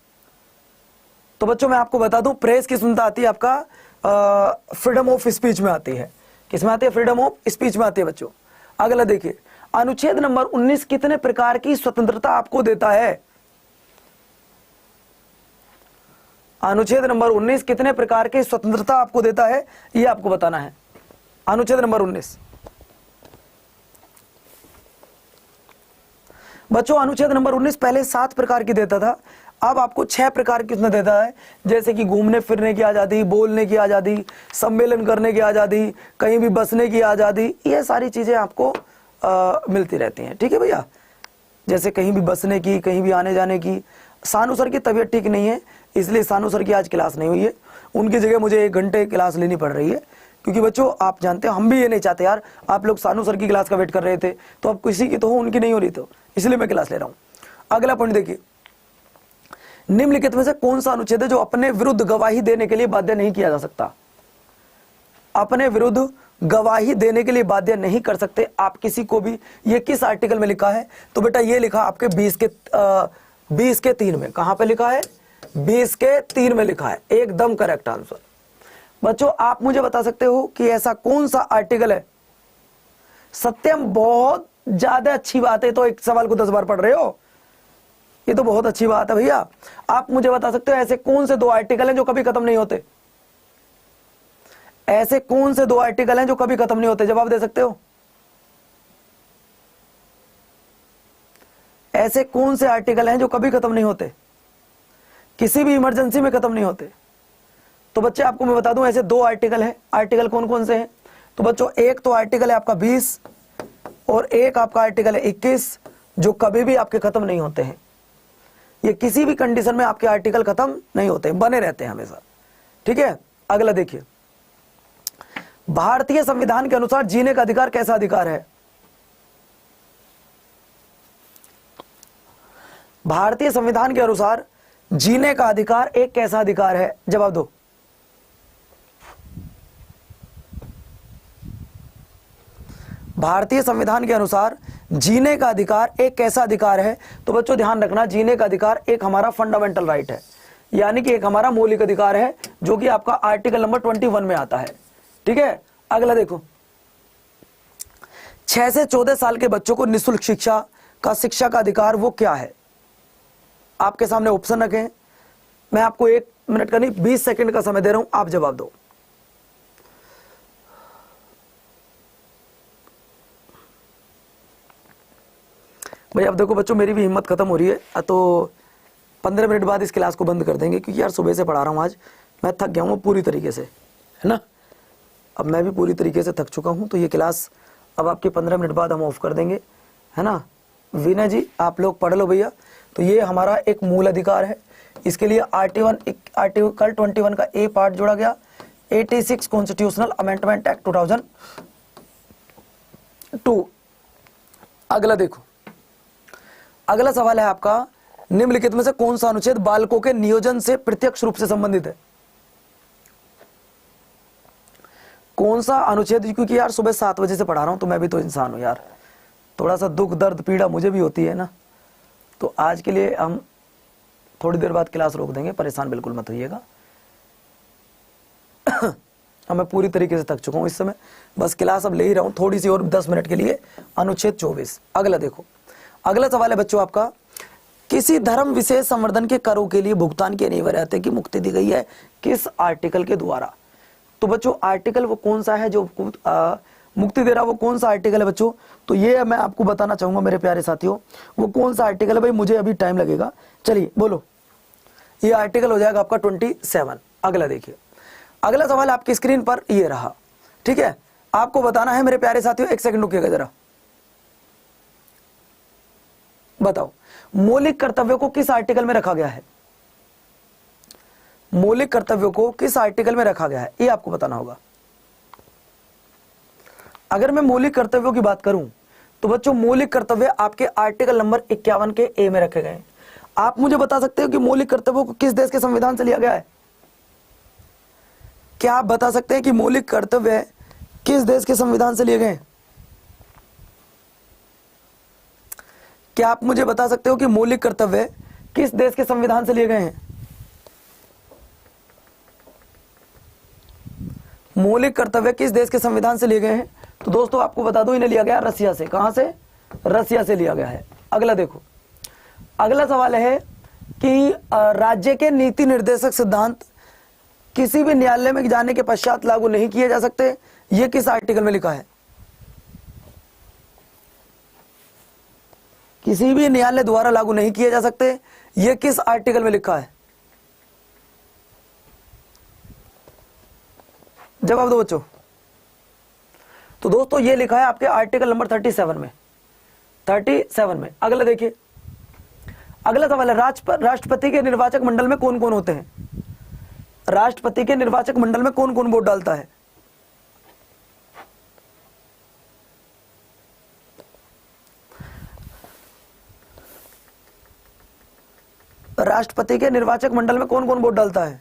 तो बच्चों मैं आपको बता दूं, प्रेस की स्वतंत्रता आती है आपका फ्रीडम ऑफ स्पीच में आती है। किस में आती है? फ्रीडम ऑफ स्पीच में आती है बच्चों। अगला देखिए, अनुच्छेद नंबर 19 कितने प्रकार की स्वतंत्रता आपको देता है? अनुच्छेद नंबर 19 कितने प्रकार की स्वतंत्रता आपको देता है, ये आपको बताना है। अनुच्छेद नंबर 19 बच्चों, अनुच्छेद नंबर 19 पहले 7 प्रकार की देता था, अब आपको 6 प्रकार की उसने देता है। जैसे कि घूमने फिरने की आज़ादी, बोलने की आज़ादी, सम्मेलन करने की आज़ादी, कहीं भी बसने की आज़ादी, ये सारी चीज़ें आपको मिलती रहती हैं। ठीक है भैया, जैसे कहीं भी बसने की, कहीं भी आने जाने की। सानू सर की तबीयत ठीक नहीं है, इसलिए सानू सर की आज क्लास नहीं हुई है, उनकी जगह मुझे 1 घंटे क्लास लेनी पड़ रही है। क्योंकि बच्चों आप जानते हो, हम भी ये नहीं चाहते यार, आप लोग सानू सर की क्लास का वेट कर रहे थे, तो अब किसी की तो हो, उनकी नहीं हो रही, तो इसलिए मैं क्लास ले रहा हूं। अगला पॉइंट देखिए, निम्नलिखित में से कौन सा अनुच्छेद है जो अपने विरुद्ध गवाही देने के लिए बाध्य नहीं किया जा सकता? अपने विरुद्ध गवाही देने के लिए बाध्य नहीं कर सकते आप किसी को भी। ये किस आर्टिकल में लिखा है? तो बेटा ये लिखा आपके 20 के 3 में। कहां पे लिखा है? 20 के 3 में लिखा है, एकदम करेक्ट आंसर। बच्चों आप मुझे बता सकते हो कि ऐसा कौन सा आर्टिकल है? सत्यम बहुत ज्यादा अच्छी बात है, तो एक सवाल को 10 बार पढ़ रहे हो, ये तो बहुत अच्छी बात है भैया। आप मुझे बता सकते हो ऐसे कौन से 2 आर्टिकल हैं जो कभी खत्म नहीं होते? ऐसे कौन से 2 आर्टिकल हैं जो कभी खत्म नहीं होते? जवाब दे सकते हो? ऐसे कौन से आर्टिकल हैं जो कभी खत्म नहीं होते, किसी भी इमरजेंसी में खत्म नहीं होते? तो बच्चे आपको मैं बता दूं ऐसे 2 आर्टिकल हैं। आर्टिकल कौन कौन से हैं? तो बच्चों एक तो आर्टिकल है आपका 20 और एक आपका आर्टिकल है 21, जो कभी भी आपके खत्म नहीं होते हैं। ये किसी भी कंडीशन में आपके आर्टिकल खत्म नहीं होते, बने रहते हैं हमेशा। ठीक है, अगला देखिए, भारतीय संविधान के अनुसार जीने का अधिकार कैसा अधिकार है? भारतीय संविधान के अनुसार जीने का अधिकार एक कैसा अधिकार है? जवाब दो। भारतीय संविधान के अनुसार जीने का अधिकार एक कैसा अधिकार है? तो बच्चों ध्यान रखना, जीने का अधिकार एक हमारा फंडामेंटल राइट है, यानी कि एक हमारा मौलिक अधिकार है, जो कि आपका आर्टिकल नंबर 21 में आता है। ठीक है, अगला देखो, 6 से 14 साल के बच्चों को निःशुल्क शिक्षा का अधिकार वो क्या है? आपके सामने ऑप्शन रखें, मैं आपको 1 मिनट का नहीं 20 सेकंड का समय दे रहा हूं, आप जवाब दो। भाई अब देखो बच्चों, मेरी भी हिम्मत खत्म हो रही है, तो 15 मिनट बाद इस क्लास को बंद कर देंगे, क्योंकि यार सुबह से पढ़ा रहा हूँ, आज मैं थक गया हूँ पूरी तरीके से, है ना। अब मैं भी पूरी तरीके से थक चुका हूँ, तो ये क्लास अब आपके 15 मिनट बाद हम ऑफ कर देंगे, है ना। विनय जी आप लोग पढ़ लो भैया। तो ये हमारा एक मूल अधिकार है, इसके लिए आर्टिकल 21 का ए पार्ट जोड़ा गया, 86 कॉन्स्टिट्यूशनल अमेंडमेंट एक्ट 2002। अगला देखो, अगला सवाल है आपका, निम्नलिखित में से कौन सा अनुच्छेद बालकों के नियोजन से प्रत्यक्ष रूप से संबंधित है? कौन सा अनुच्छेद? क्योंकि यार सुबह 7 बजे से पढ़ा रहा हूं, तो मैं भी तो इंसान हूं यार, थोड़ा सा दुख दर्द पीड़ा मुझे भी होती है ना। तो आज के लिए हम थोड़ी देर बाद क्लास रोक देंगे, परेशान बिल्कुल मत होइएगा। अब मैं पूरी तरीके से थक चुका हूं इस समय, बस क्लास अब ले ही रहा हूं थोड़ी सी और 10 मिनट के लिए। अनुच्छेद 24। अगला देखो, अगला सवाल है बच्चों आपका, किसी धर्म विशेष संवर्धन के करों के लिए भुगतान की अनिवार्यता की मुक्ति दी गई है किस आर्टिकल के द्वारा? तो बच्चों आर्टिकल वो कौन सा है जो मुक्ति दे रहा, वो कौन सा आर्टिकल है बच्चों? तो ये मैं आपको बताना चाहूंगा मेरे प्यारे साथियों, वो कौन सा आर्टिकल है भाई, मुझे अभी टाइम लगेगा। चलिए बोलो, ये आर्टिकल हो जाएगा आपका 27। अगला देखिए, अगला सवाल आपकी स्क्रीन पर ये रहा। ठीक है, आपको बताना है मेरे प्यारे साथियों, 1 सेकंड रुकिएगा जरा। बताओ, मौलिक कर्तव्यों को किस आर्टिकल में रखा गया है? मौलिक कर्तव्यों को किस आर्टिकल में रखा गया है, ये आपको बताना होगा। अगर मैं मौलिक कर्तव्यों की बात करूं, तो बच्चों मौलिक कर्तव्य आपके आर्टिकल नंबर 51 के ए में रखे गए हैं। आप मुझे बता सकते हो कि मौलिक कर्तव्यों को किस देश के संविधान से लिया गया है? क्या आप बता सकते हैं कि मौलिक कर्तव्य किस देश के संविधान से लिए गए? क्या आप मुझे बता सकते हो कि मौलिक कर्तव्य किस देश के संविधान से लिए गए हैं? मौलिक कर्तव्य किस देश के संविधान से लिए गए हैं? तो दोस्तों आपको बता दो, इन्हें लिया गया रसिया से। कहां से? रसिया से लिया गया है। अगला देखो, अगला सवाल है कि राज्य के नीति निर्देशक सिद्धांत किसी भी न्यायालय में जाने के पश्चात लागू नहीं किए जा सकते, यह किस आर्टिकल में लिखा है? किसी भी न्यायालय द्वारा लागू नहीं किए जा सकते, यह किस आर्टिकल में लिखा है? जवाब दो बच्चों। तो दोस्तों ये लिखा है आपके आर्टिकल नंबर 37 में, 37 में। अगला देखिए, अगला सवाल है, राष्ट्रपति के निर्वाचक मंडल में कौन कौन होते हैं? राष्ट्रपति के निर्वाचक मंडल में कौन कौन वोट डालता है? राष्ट्रपति के निर्वाचक मंडल में कौन कौन वोट डालता है?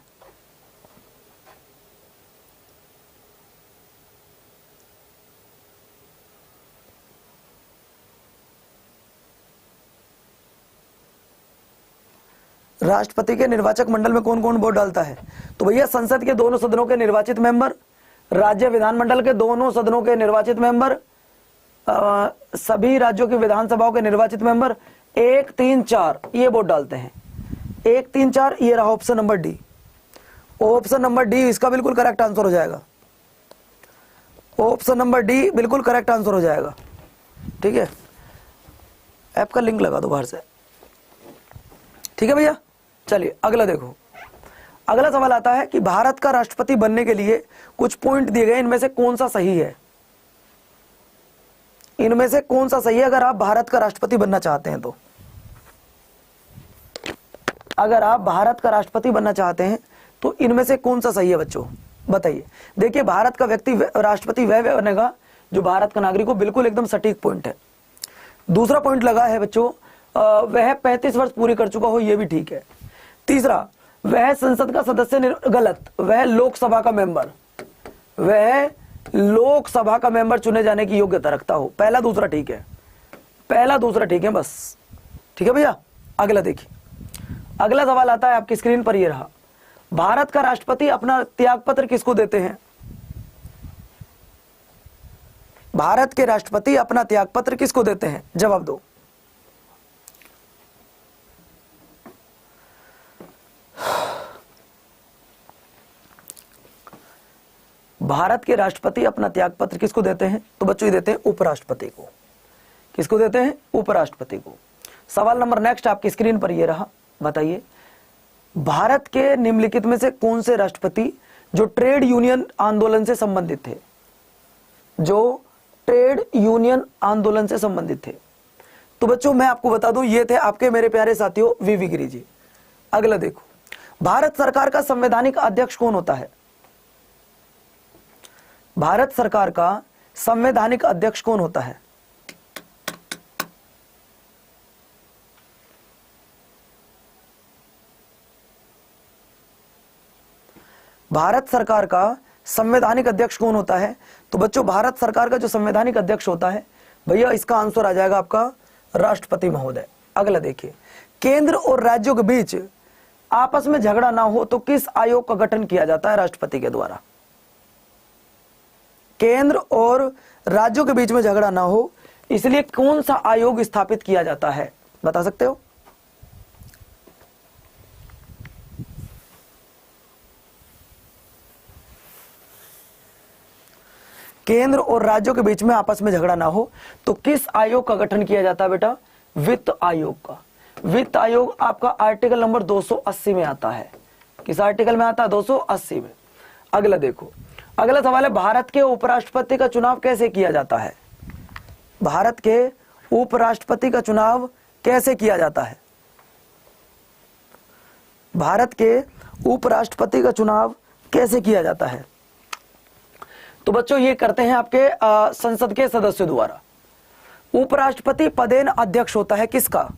राष्ट्रपति के निर्वाचक मंडल में कौन कौन वोट डालता है? तो भैया संसद के दोनों सदनों के निर्वाचित मेंबर, राज्य विधानमंडल के दोनों सदनों के निर्वाचित मेंबर, सभी राज्यों की विधानसभाओं के निर्वाचित मेंबर 1, 3, 4 ये वोट डालते हैं। 1, 3, 4 ये रहा option number D. Option number D इसका बिल्कुल करेक्ट आंसर हो जाएगा। ऑप्शन नंबर डी बिल्कुल करेक्ट आंसर हो जाएगा। ठीक है, ऐप का लिंक लगा दो बाहर से। ठीक है भैया, चलिए अगला देखो। अगला सवाल आता है कि भारत का राष्ट्रपति बनने के लिए कुछ पॉइंट दिए गए, इनमें से कौन सा सही है? इनमें से कौन सा सही है अगर आप भारत का राष्ट्रपति बनना चाहते हैं तो? अगर आप भारत का राष्ट्रपति बनना चाहते हैं तो इनमें से कौन सा सही है बच्चों, बताइए। देखिए, भारत का व्यक्ति राष्ट्रपति वह बनेगा जो भारत का नागरिक हो, बिल्कुल एकदम सटीक पॉइंट है। दूसरा पॉइंट लगा है बच्चों, वह 35 वर्ष पूरी कर चुका हो, यह भी ठीक है। तीसरा, वह संसद का सदस्य, गलत, वह लोकसभा का मेंबर, वह लोकसभा का मेंबर चुने जाने की योग्यता रखता हो। पहला दूसरा ठीक है, पहला दूसरा ठीक है बस। ठीक है भैया, अगला देखिए। अगला सवाल आता है आपकी स्क्रीन पर, यह रहा। भारत का राष्ट्रपति अपना त्यागपत्र किसको देते हैं? भारत के राष्ट्रपति अपना त्यागपत्र किसको देते हैं? जवाब दो। भारत के राष्ट्रपति अपना त्यागपत्र किसको देते हैं? तो बच्चों ये देते हैं उपराष्ट्रपति को। किसको देते हैं? उपराष्ट्रपति को। सवाल नंबर नेक्स्ट आपकी स्क्रीन पर ये रहा, बताइए। भारत के निम्नलिखित में से कौन से राष्ट्रपति जो ट्रेड यूनियन आंदोलन से संबंधित थे? जो ट्रेड यूनियन आंदोलन से संबंधित थे। तो बच्चों मैं आपको बता दूं, ये थे आपके मेरे प्यारे साथियों वीवी गिरी जी। अगला देखो, भारत सरकार का संवैधानिक अध्यक्ष कौन होता है? भारत सरकार का संवैधानिक अध्यक्ष कौन होता है? भारत सरकार का संवैधानिक अध्यक्ष कौन होता है? तो बच्चों भारत सरकार का जो संवैधानिक अध्यक्ष होता है भैया, इसका आंसर आ जाएगा आपका राष्ट्रपति महोदय। अगला देखिए, केंद्र और राज्यों के बीच आपस में झगड़ा ना हो तो किस आयोग का गठन किया जाता है राष्ट्रपति के द्वारा? केंद्र और राज्यों के बीच में झगड़ा ना हो इसलिए कौन सा आयोग स्थापित किया जाता है, बता सकते हो? केंद्र और राज्यों के बीच में आपस में झगड़ा ना हो तो किस आयोग का गठन किया जाता है बेटा? वित्त आयोग का। वित्त आयोग आपका आर्टिकल नंबर 280 में आता है। किस आर्टिकल में आता है? 280 में। अगला देखो, अगला सवाल है, भारत के उपराष्ट्रपति का चुनाव कैसे किया जाता है? भारत के उपराष्ट्रपति का चुनाव कैसे किया जाता है? भारत के उपराष्ट्रपति का चुनाव कैसे किया जाता है? तो बच्चों ये करते हैं आपके संसद के सदस्यों द्वारा। उपराष्ट्रपति पदेन अध्यक्ष होता है किसका?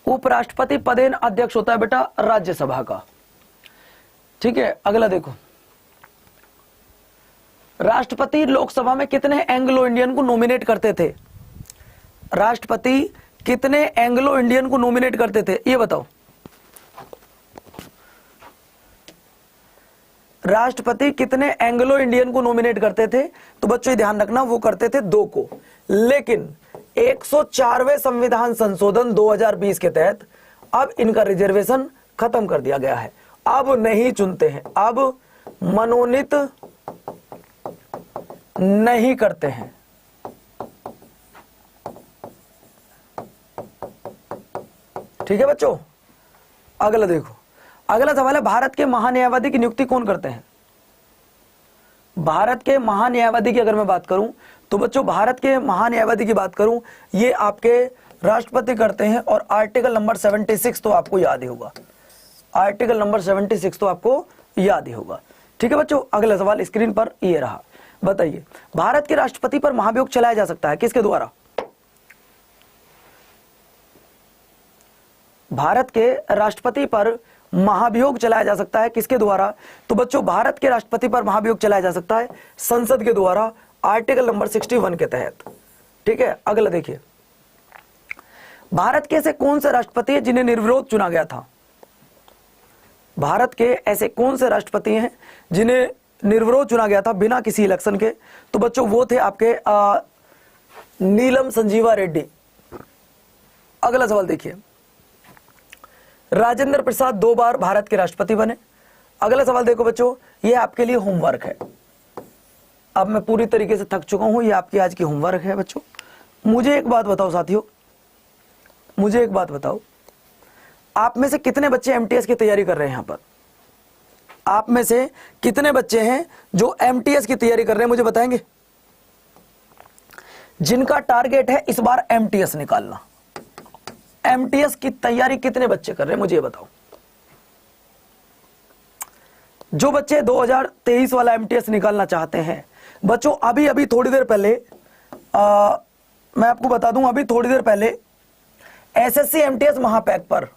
उपराष्ट्रपति पदेन अध्यक्ष होता है बेटा राज्यसभा का। ठीक है, अगला देखो, राष्ट्रपति लोकसभा में कितने एंग्लो इंडियन को नॉमिनेट करते थे? राष्ट्रपति कितने एंग्लो इंडियन को नॉमिनेट करते थे, ये बताओ। राष्ट्रपति कितने एंग्लो इंडियन को नॉमिनेट करते थे? तो बच्चों ध्यान रखना, वो करते थे 2 को। लेकिन 104वें संविधान संशोधन 2020 के तहत अब इनका रिजर्वेशन खत्म कर दिया गया है। अब नहीं चुनते हैं, अब मनोनीत नहीं करते हैं। ठीक है बच्चों, अगला देखो। अगला सवाल है, भारत के महान्यायवादी की नियुक्ति कौन करते हैं? भारत के महान्यायवादी की अगर मैं बात करूं तो बच्चों भारत के महान्यायवादी की बात करूं, ये आपके राष्ट्रपति करते हैं। और आर्टिकल नंबर 76 तो आपको याद ही होगा। आर्टिकल नंबर 76 तो आपको याद ही होगा। ठीक है बच्चों, अगला सवाल स्क्रीन पर ये रहा, बताइए। भारत के राष्ट्रपति पर महाभियोग चलाया जा सकता है किसके द्वारा? भारत के राष्ट्रपति पर महाभियोग चलाया जा सकता है किसके द्वारा? तो बच्चों भारत के राष्ट्रपति पर महाभियोग चलाया जा सकता है संसद के द्वारा आर्टिकल नंबर 61 के तहत। ठीक है, अगला देखिए, भारत के ऐसे कौन से राष्ट्रपति हैं जिन्हें निर्विरोध चुना गया था? भारत के ऐसे कौन से राष्ट्रपति हैं जिन्हें निर्विरोध चुना गया था बिना किसी इलेक्शन के? तो बच्चों वो थे आपके नीलम संजीवा रेड्डी। अगला सवाल देखिए, राजेंद्र प्रसाद 2 बार भारत के राष्ट्रपति बने। अगला सवाल देखो बच्चों, ये आपके लिए होमवर्क है। अब मैं पूरी तरीके से थक चुका हूं, ये आपकी आज की होमवर्क है बच्चों। मुझे एक बात बताओ साथियों, मुझे एक बात बताओ, आप में से कितने बच्चे एमटीएस की तैयारी कर रहे हैं? यहां पर आप में से कितने बच्चे हैं जो एमटीएस की तैयारी कर रहे हैं, मुझे बताएंगे? जिनका टारगेट है इस बार एमटीएस निकालना, एमटीएस की तैयारी कितने बच्चे कर रहे हैं, मुझे ये बताओ। जो बच्चे 2023 वाला एमटीएस निकालना चाहते हैं बच्चों, अभी अभी थोड़ी देर पहले मैं आपको बता दूं, अभी थोड़ी देर पहले एसएससी एमटीएस महापैक पर,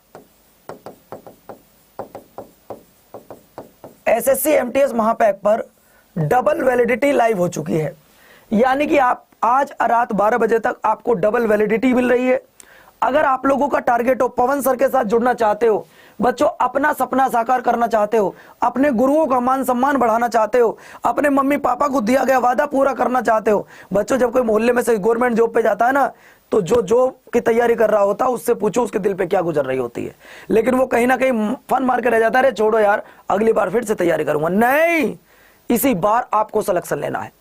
एसएससी एमटीएस महापैक पर डबल वैलिडिटी लाइव हो चुकी है। यानी कि आप आज रात 12 बजे तक आपको डबल वैलिडिटी मिल रही है। अगर आप लोगों का टारगेट हो, पवन सर के साथ जुड़ना चाहते हो बच्चों, अपना सपना साकार करना चाहते हो, अपने गुरुओं का मान सम्मान बढ़ाना चाहते हो, अपने मम्मी पापा को दिया गया वादा पूरा करना चाहते हो बच्चों, जब कोई मोहल्ले में से गवर्नमेंट जॉब पे जाता है ना, तो जो जॉब की तैयारी कर रहा होता है उससे पूछो उसके दिल पे क्या गुजर रही होती है। लेकिन वो कहीं ना कहीं फन मार के रह जाता है, अरे छोड़ो यार अगली बार फिर से तैयारी करूंगा। नहीं, इसी बार आपको सिलेक्शन लेना है,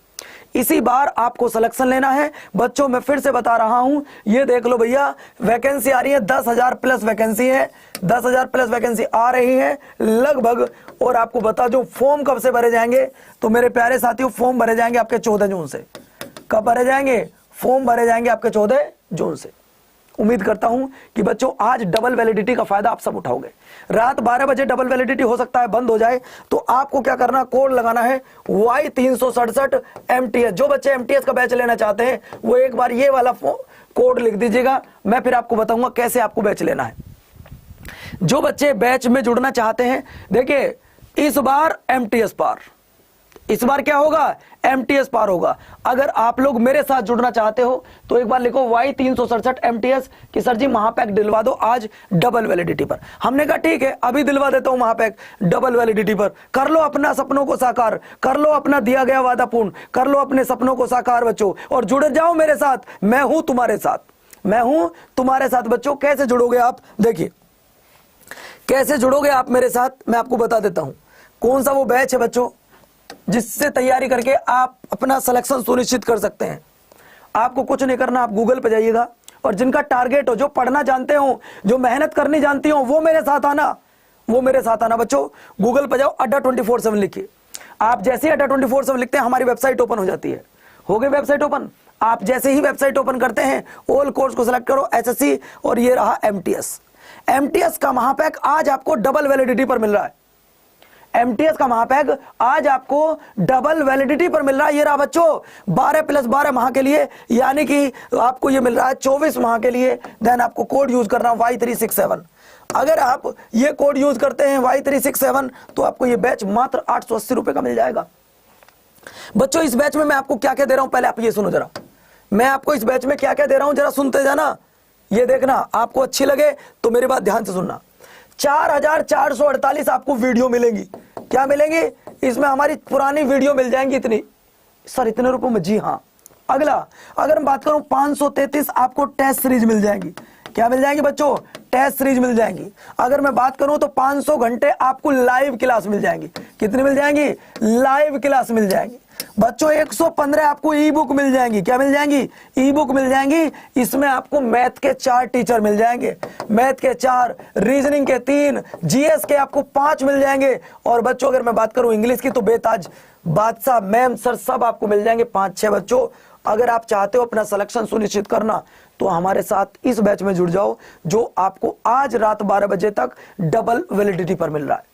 इसी बार आपको सिलेक्शन लेना है बच्चों। मैं फिर से बता रहा हूं, ये देख लो भैया, वैकेंसी आ रही है 10,000 प्लस वैकेंसी है, 10,000 प्लस वैकेंसी आ रही है लगभग। और आपको बता दूं फॉर्म कब से भरे जाएंगे, तो मेरे प्यारे साथियों फॉर्म भरे जाएंगे आपके 14 जून से। कब भरे जाएंगे? फॉर्म भरे जाएंगे आपके 14 जून से। उम्मीद करता हूं कि बच्चों आज डबल वैलिडिटी का फायदा आप सब उठाओगे। रात 12 बजे डबल वैलिडिटी हो सकता है बंद हो जाए, तो आपको क्या करना, कोड लगाना है Y367 MTS। जो बच्चे MTS का बैच लेना चाहते हैं वो एक बार ये वाला कोड लिख दीजिएगा, मैं फिर आपको बताऊंगा कैसे आपको बैच लेना है। जो बच्चे बैच में जुड़ना चाहते हैं, देखिए इस बार MTS पार, इस बार क्या होगा, एमटीएस पार होगा। अगर आप लोग मेरे साथ जुड़ना चाहते हो तो एक बार लिखो Y367 MTS कि सर जी महापैक दिलवा दो आज डबल वैलिडिटी पर। हमने कहा ठीक है अभी दिलवा देता हूं महापैक डबल वैलिडिटी पर। कर लो अपना सपनों को साकार, कर लो अपना दिया गया वादा पूर्ण, कर लो अपने सपनों को साकार बच्चों, और जुड़ जाओ मेरे साथ। मैं हूं तुम्हारे साथ, मैं हूं तुम्हारे साथ बच्चों। कैसे जुड़ोगे आप, देखिए कैसे जुड़ोगे आप मेरे साथ, मैं आपको बता देता हूं। कौन सा वो बैच है बच्चों जिससे तैयारी करके आप अपना सिलेक्शन सुनिश्चित कर सकते हैं। आपको कुछ नहीं करना, आप गूगल पे जाइएगा और जिनका टारगेट हो, जो पढ़ना जानते हो, जो मेहनत करनी जानती हो, वो मेरे साथ आना, वो मेरे साथ आना बच्चों। गूगल पे जाओ, अड्डा 24/7 लिखिए। आप जैसे ही अड्डा 24/7 लिखते हैं हमारी वेबसाइट ओपन हो जाती है। हो गई वेबसाइट ओपन। आप जैसे ही वेबसाइट ओपन करते हैं ऑल कोर्स को सिलेक्ट करो, एसएससी, और ये रहा एमटीएस। एमटीएस का महापैक आज आपको डबल वैलिडिटी पर मिल रहा है। एमटीएस का महापैक आज आपको डबल वैलिडिटी पर मिल रहा है। ये रहा बच्चों 12+12 माह के लिए, यानी कि आपको ये मिल रहा है 24 माह के लिए। देन आपको कोड यूज करना Y367। अगर आप ये कोड यूज करते हैं Y367 तो आपको ये बैच मात्र 880 रुपए का मिल जाएगा बच्चों। इस बैच में मैं आपको क्या क्या दे रहा हूं, पहले आप ये सुनो जरा। मैं आपको इस बैच में क्या क्या दे रहा हूं जरा सुनते जाना, ये देखना, आपको अच्छी लगे तो मेरी बात ध्यान से सुनना। 4,448 आपको वीडियो मिलेंगी। क्या मिलेंगी? इसमें हमारी पुरानी वीडियो मिल जाएंगी। इतनी सर, इतने रुपयों में? जी हाँ। अगला अगर मैं बात करूं 533 आपको टेस्ट सीरीज मिल जाएंगी। क्या मिल जाएंगी बच्चों? टेस्ट सीरीज मिल जाएंगी। अगर मैं बात करूं तो 500 घंटे आपको लाइव क्लास मिल जाएंगी। कितनी मिल जाएंगी? लाइव क्लास मिल जाएंगी बच्चों। 115 आपको ई बुक मिल जाएंगी। क्या मिल जाएंगी? ई बुक मिल जाएंगी। इसमें आपको मैथ के 4 टीचर मिल जाएंगे, मैथ के 4, रीजनिंग के 3, जीएस के आपको 5 मिल जाएंगे। और बच्चों अगर मैं बात करूं इंग्लिश की तो बेताज बादशाह मैम सर सब आपको मिल जाएंगे 5-6 बच्चों। अगर आप चाहते हो अपना सिलेक्शन सुनिश्चित करना तो हमारे साथ इस बैच में जुड़ जाओ, जो आपको आज रात 12 बजे तक डबल वैलिडिटी पर मिल रहा है।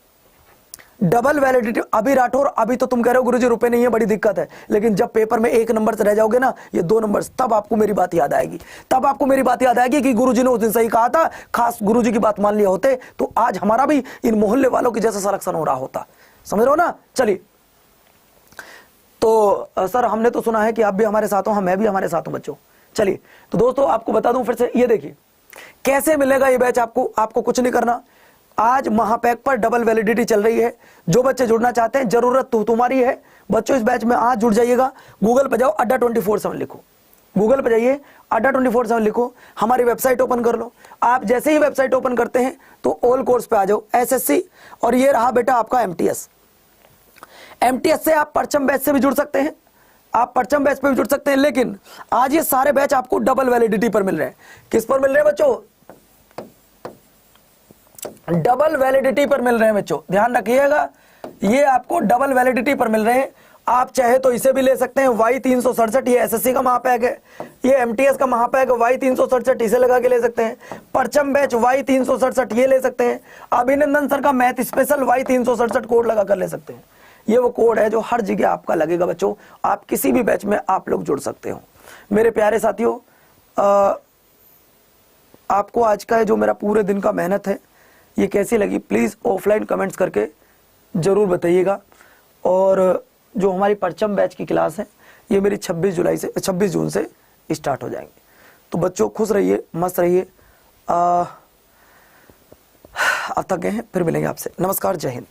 Double validity. अभी राठौर, अभी तो तुम कह रहे हो गुरुजी रुपए नहीं है, बड़ी दिक्कत है, लेकिन जब पेपर में 1 नंबर से रह जाओगे ना, ये 2 नंबर, तब आपको मेरी बात याद आएगी। तब आपको मेरी बात याद आएगी कि गुरुजी ने उस दिन सही कहा था। खास गुरुजी की बात मान लिया होते तो आज हमारा भी इन मोहल्ले वालों की जैसा सिलेक्शन हो रहा होता। समझ रहे हो ना? चलिए, तो सर हमने तो सुना है कि आप भी हमारे साथ हो, हाँ मैं भी हमारे साथ हूं बच्चों। चलिए तो दोस्तों आपको बता दूं फिर से, ये देखिए कैसे मिलेगा ये बैच आपको। आपको कुछ नहीं करना, आज महापैक पर डबल वैलिडिटी चल रही है। जो बच्चे जुड़ना चाहते हैं, जरूरत तो तुम्हारी है बच्चों, इस बैच में आज जुड़ जाइएगा। गूगल पे जाओ, अड्डा 24/7 लिखो, गूगल पे जाइए, अड्डा 24/7 लिखो, हमारी वेबसाइट ओपन कर लो। आप जैसे ही वेबसाइट ओपन करते हैं तो ऑल कोर्स पे आ जाओ, एसएससी, और ये रहा बेटा आपका एमटीएस। एमटीएस से आप परचम बैच से भी जुड़ सकते हैं, आप परचम बैच पे भी जुड़ सकते हैं, लेकिन आज ये सारे बैच आपको डबल वैलिडिटी पर मिल रहे हैं। किस पर मिल रहे हैं बच्चों? डबल वैलिडिटी पर मिल रहे हैं बच्चों, ध्यान रखिएगा, ये आपको डबल वैलिडिटी पर मिल रहे हैं। आप चाहे तो इसे भी ले सकते हैं, Y367, ये एसएससी का महापैक है, ये एमटीएस का महापैक है, Y367 इसे लगा के ले सकते हैं। परचम बैच Y367 ये ले सकते हैं। अभिनंदन सर का मैथ स्पेशल Y367 कोड लगा कर ले सकते हैं। ये वो कोड है जो हर जगह आपका लगेगा बच्चों, आप किसी भी बैच में आप लोग जुड़ सकते हो। मेरे प्यारे साथियों, आपको आज का जो मेरा पूरे दिन का मेहनत है ये कैसी लगी, प्लीज ऑफलाइन कमेंट्स करके जरूर बताइएगा। और जो हमारी परचम बैच की क्लास है ये मेरी 26 जून से स्टार्ट हो जाएंगे। तो बच्चों खुश रहिए, मस्त रहिए। अब तक गए हैं, फिर मिलेंगे आपसे। नमस्कार, जय हिंद।